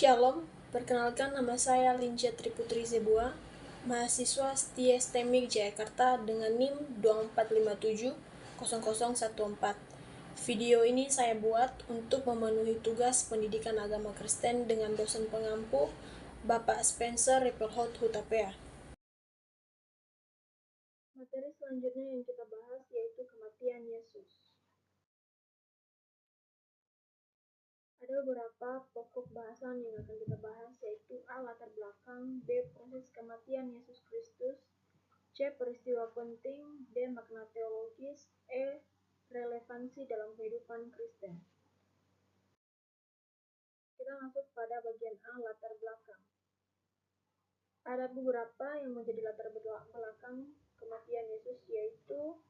Shalom, perkenalkan nama saya Linja Triputri Zebua, mahasiswa setia STEMIK Jakarta dengan NIM 24570014. Video ini saya buat untuk memenuhi tugas pendidikan agama Kristen dengan dosen pengampu, Bapak Spencer Ripplehout Hutapea. Materi selanjutnya yang kita bahas yaitu kematian Yesus. Ada beberapa pokok bahasan yang akan kita bahas, yaitu A. Latar belakang, B. Proses kematian Yesus Kristus, C. Peristiwa penting, D. Makna teologis, E. Relevansi dalam kehidupan Kristen. Kita masuk pada bagian A. Latar belakang. Ada beberapa yang menjadi latar belakang kematian Yesus, yaitu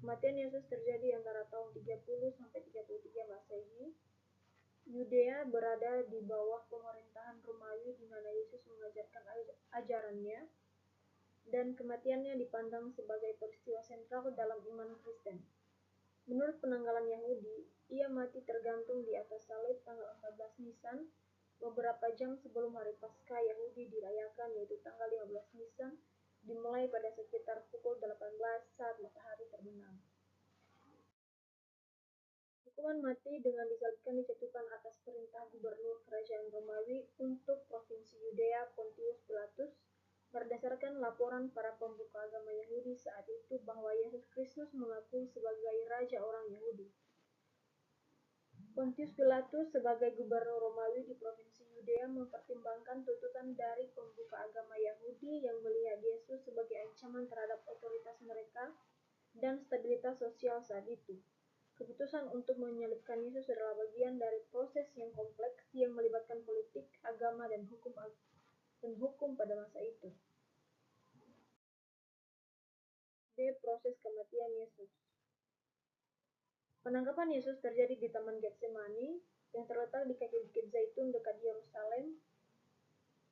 kematian Yesus terjadi antara tahun 30 sampai 33 Masehi. Yudea berada di bawah pemerintahan Romawi di mana Yesus mengajarkan ajarannya, dan kematiannya dipandang sebagai peristiwa sentral dalam iman Kristen. Menurut penanggalan Yahudi, ia mati tergantung di atas salib tanggal 14 Nisan, beberapa jam sebelum hari Paskah Yahudi dirayakan, yaitu tanggal 15 Nisan, dimulai pada sekitar pukul 18 saat matahari terbenam. Hukuman mati dengan disalibkan dijatuhkan atas perintah gubernur kerajaan Romawi untuk provinsi Yudea Pontius Pilatus berdasarkan laporan para pembuka agama Yahudi saat itu bahwa Yesus Kristus mengakui sebagai raja orang Yahudi. Pontius Pilatus sebagai gubernur Romawi di provinsi Yudea mempertimbangkan tuntutan dari pembuka agama Yahudi yang melihat Yesus sebagai ancaman terhadap otoritas mereka dan stabilitas sosial saat itu. Keputusan untuk menyalibkan Yesus adalah bagian dari proses yang kompleks yang melibatkan politik, agama, dan hukum pada masa itu. D. Proses kematian Yesus. Penangkapan Yesus terjadi di Taman Getsemani yang terletak di kaki Bukit Zaitun dekat Yerusalem,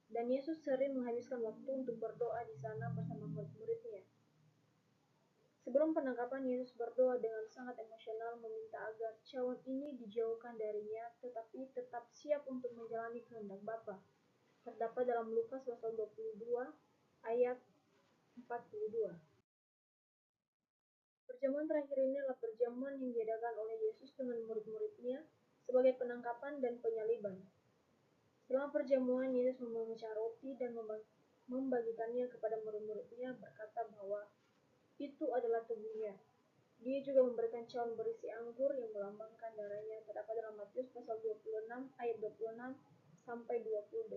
dan Yesus sering menghabiskan waktu untuk berdoa di sana bersama murid-muridnya. Sebelum penangkapan, Yesus berdoa dengan sangat emosional meminta agar cawan ini dijauhkan darinya, tetapi tetap siap untuk menjalani kehendak Bapa. Terdapat dalam Lukas pasal 22 ayat 42. Perjamuan terakhir ini adalah perjamuan yang diadakan oleh Yesus dengan murid-muridnya sebagai penangkapan dan penyaliban. Setelah perjamuan, Yesus memecah roti dan membagikannya kepada murid-muridnya, berkata bahwa itu adalah tubuhnya. Dia juga memberikan cawan berisi anggur yang melambangkan darahnya, terdapat dalam Matius pasal 26 ayat 26 sampai 28.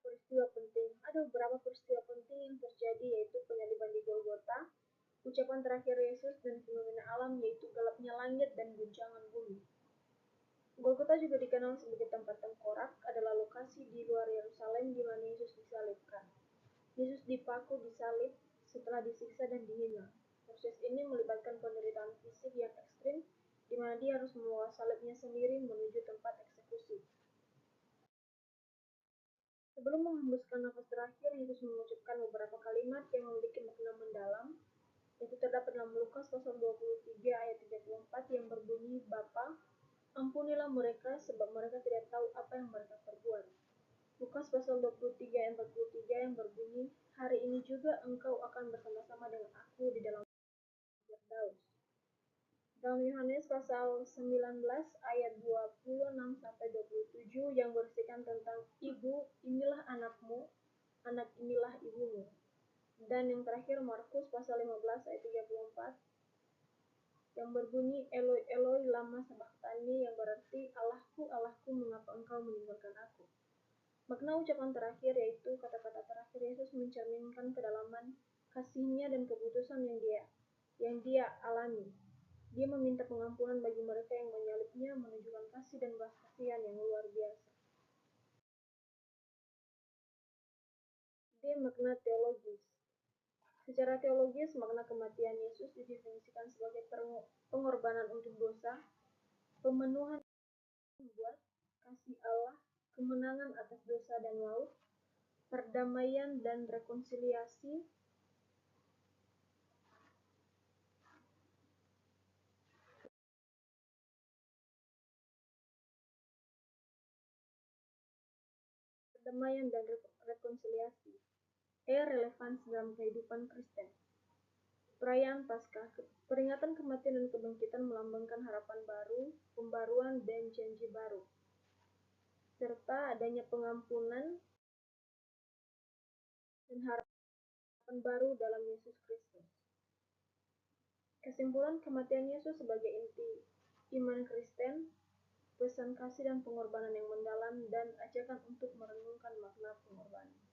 Peristiwa penting. Ada beberapa peristiwa penting yang terjadi, yaitu penyaliban di Golgota, ucapan terakhir Yesus, dan fenomena alam, yaitu gelapnya langit dan guncangan bumi. Golgota juga dikenal sebagai tempat tengkorak, adalah lokasi di luar Yerusalem di mana Yesus disalibkan. Yesus dipaku di salib setelah disiksa dan dihina. Proses ini melibatkan penderitaan fisik yang ekstrim, di mana dia harus membawa salibnya sendiri menuju tempat eksekusi. Sebelum menghembuskan nafas terakhir, Yesus mengucapkan beberapa kalimat yang memiliki makna mendalam, yaitu terdapat dalam Lukas pasal 23 ayat 34 yang berbunyi, Bapa, ampunilah mereka sebab mereka tidak tahu apa yang mereka perbuat. Lukas pasal 23 ayat 43 yang berbunyi, hari ini juga engkau akan bersama-sama dengan aku di dalam Firdaus. Dalam Yohanes pasal 19 ayat 26 sampai 27 yang berisikan tentang ibu, inilah anakmu, anak inilah ibumu. Dan yang terakhir Markus pasal 15 ayat 34 yang berbunyi, Eloi Eloi lama sabachthani, yang berarti Allahku, Allahku, mengapa engkau meninggalkan aku. Makna ucapan terakhir, yaitu kata-kata terakhir Yesus, mencerminkan kedalaman kasihnya dan keputusan yang dia alami. Dia meminta pengampunan bagi mereka yang menyalibnya, menunjukkan kasih dan belas kasihan yang luar biasa. D. Makna teologis. Secara teologis, makna kematian Yesus didefinisikan sebagai pengorbanan untuk dosa, pemenuhan membuat, kasih Allah, kemenangan atas dosa dan maut, perdamaian dan rekonsiliasi, perdamaian dan rekonsiliasi. Relevansi dalam kehidupan Kristen. Perayaan Paskah, peringatan kematian dan kebangkitan melambangkan harapan baru, pembaruan, dan janji baru, serta adanya pengampunan dan harapan baru dalam Yesus Kristus. Kesimpulan, kematian Yesus sebagai inti iman Kristen, pesan kasih dan pengorbanan yang mendalam, dan ajakan untuk merenungkan makna pengorbanan.